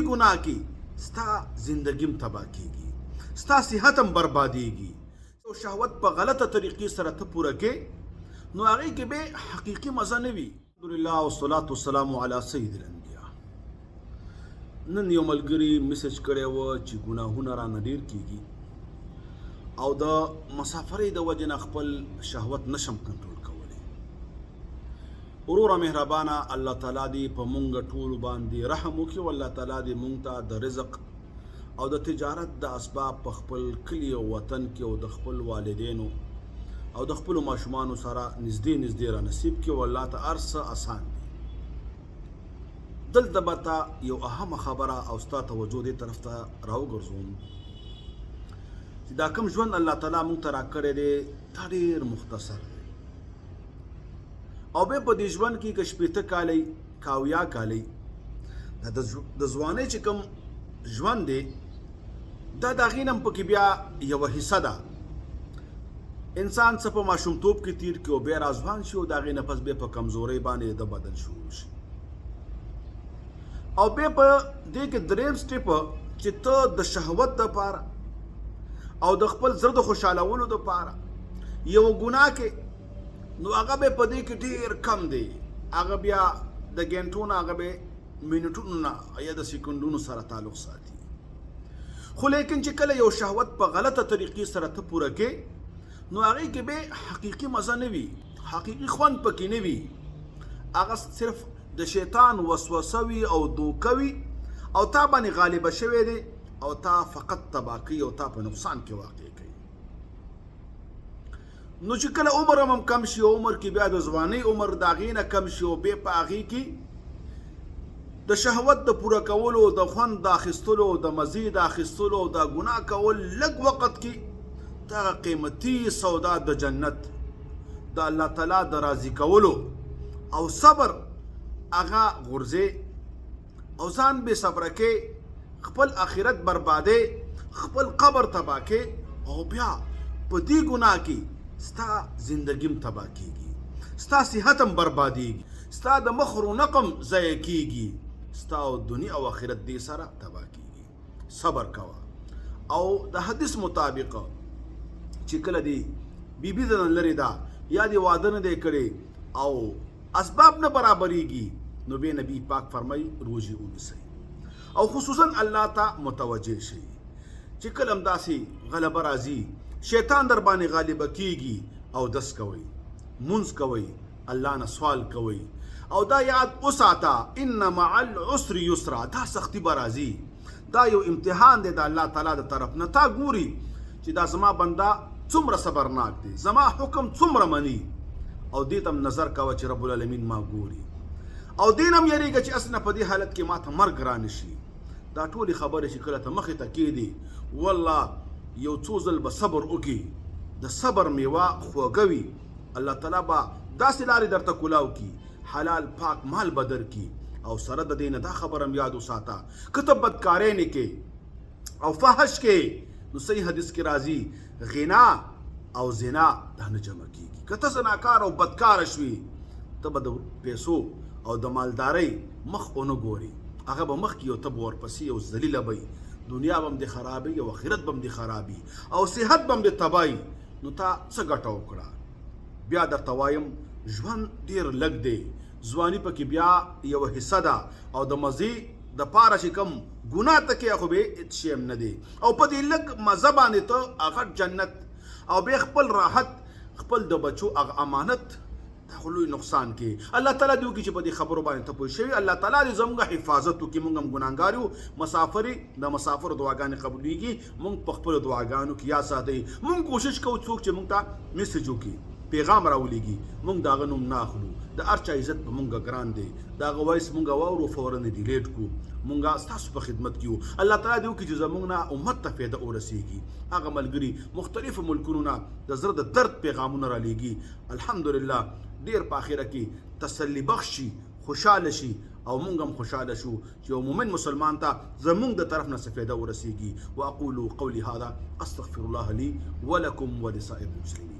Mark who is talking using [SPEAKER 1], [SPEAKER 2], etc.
[SPEAKER 1] ګناه کې ستا زندگی هم تباه کېږي، ستا صحت هم بربادېږي. او شهوت په غلطه طریقې سره ته پوره کې نو هغې کې به حقیقي مزه نه وي. الحمدلله والصلاة والسلام علی سید الانبیاء. نن یو ملګري میسج کړی و چې ګناهونه رانه ډېر کېږي او د مسافرۍ د وجې نه خپل شهوت نشم کنټرول کولی. وروره مهربانه، الله تعالی دې په مونږ ټولو باندې رحم وکړي او الله تعالی دې مونږ ته د رزق او د تجارت د اسباب په خپل کلي او وطن کې او د خپل والدینو او د خپلو ماشومانو سره نږدې را نصیب کړي او الله ته هر څه آسان دي. دلته به تا یو اهمه خبره او ستا توجه دې طرف ته راوګرځوم چې دا کوم ژوند الله تعالی مونږ ته راکړی دی دا ډېر مختصر دی او بیا په دې ژوند کې که شپېته کالی که اویا کالی دا د ځوانۍ چې کوم ژوند دی دا د هغې نه هم پکې بیا یوه حصه ده. انسان څه په ماشومتوب کې تیر کړي او بیا راځوان شي او د هغې نه پس بیا په کمزورۍ باندې د بدن شروع شي او بیا په دې کې دریم سټیپ چې ته د شهوت دپاره او د خپل زړه د خوشحالولو دپاره یو ګناه کې نو هغه به په دې کې ډېر کم دی، هغه بیا د ګنټو نه هغه به منټونو نه یا د سکندونو سره تعلق ساتي. خو لیکن چې کله یو شهوت په غلطه طریقې سره ته پوره کې نو هغې کې به حقیقي مزه نه وي، حقیقي خوند پکې نه وي، هغه صرف د شیطان وسوسه وي او دوکه وي او تا باندې غالبه شوی دی او تا فقط تباه کوي او تا په نقصان کې واقع کوي. نو چې کله عمر هم کم شي او عمر کې بیا د ځوانۍ عمر د هغې نه کم شي او بیا په هغې کې د شهوت د پوره کولو، د خوند د اخیستلو، د مزې د اخیستلو او د ګناه کول لږ وخت کې دغه قیمتي سودا د جنت د الله تعالی د راضي کولو او صبر هغه غورځې او ځان بې صبره کې خپل آخرت بربادې، خپل قبر تباه کې او بیا په دې ګناه کې ستا زندگی هم تباه کېږي، ستا صحت هم بربادېږي، ستا د مخ رونق هم ضایع کېږي، ستا دنیا او آخرت دې سره تباه کېږي. صبر کوه او د حدیث مطابق چې کله دی بیبي د نه لرې ده یا دې واده نه دی کړی او اسباب نه برابرېږي نو بیا نبی پاک فرمایي روژې ونیسئ او خصوصا الله ته متوجه شئ. چې کله هم داسې غلبه راځي، شیطان در باندې غالبه کېږي او دس کوئ، مونځ کوئ، الله نه سوال کوئ او دا یاد وساته ان مع العسر یسرا، دا سختی به راځي، دا یو امتحان دی د الله تعالی د طرف نه. تا ګوري چې دا زما بنده څومره صبرناک دی، زما حکم څومره مني او دې ته نظر کوه چې رب العالمین ما ګوري او دې نه هم یېرېږه چې اصلا په دې حالت کې ما ته مرګ رانه شي. دا ټولې خبرې چې کله ته مخې ته کېدي والله یو څو ځل به صبر وکړي، د صبر میوه خوږه وي، الله تعالی به داسې لارې درته کولاو کړي، حلال پاک مال به درکړي او سره د دې نه دا خبره هم یاد وساته که ته بدکارۍ نه کې او فحش کې نو صحیح حدیث کې راځي غنا او زنا دا نه جمع کېږي. که ته زناکار او بدکاره شوي ته به د پیسو او د مالدارۍ مخ ونه ګوري، هغه به مخکې او ته به ورپسې او ذلیله به دنیا به هم دې خرابوي او آخرت به هم دې خرابي او صحت به هم دې تباهي. نو تا څه ګټه وکړه؟ بیا درته وایم ژوند ډېر لږ دی، ځواني پکې بیا یوه حصه ده او د مزې دپاره چې کوم ګناه ته کې خو به هېڅ شی هم نه دی او په دې لږ مزه باندې ته هغه جنت او بیا خپل راحت، خپل د بچو هغه امانت دا خو لوی نقصان کې. الله تعالی دې وکړي چې په دې خبرو باندې ته پوه شوي، الله تعالی دې زموږ حفاظت وکړي. موږ هم ګناهګار یو، مسافرې د مسافرو دعاګانې قبولېږي، موږ په خپلو دعاګانو کې یاد ساتئ. موږ کوشش کوو څوک چې موږ ته میسج وکړي، پیغام راولېږي، موږ د هغه نوم نه اخلو، د هر چا عزت په موږ ګران دی، د هغه وایس موږ واورو فورا یې ډیلیټ کړو، موږ ستاسو په خدمت کې یو. الله تعالی دې وکړي چې زموږ نه امت ته فایده ورسېږي. هغه ملګري مختلفو ملکونو نه د زړه د درد پیغامونه رالیږي، الحمدلله ډېر په آخره کې تسلي بخش شي، خوشحاله شي او موږ هم خوشحاله شو چې یو مؤمن مسلمان ته زموږ د طرف نه څه فایده ورسېږي. واقول قولي هذا استغفر الله لي ولكم ولسائر المسلمين.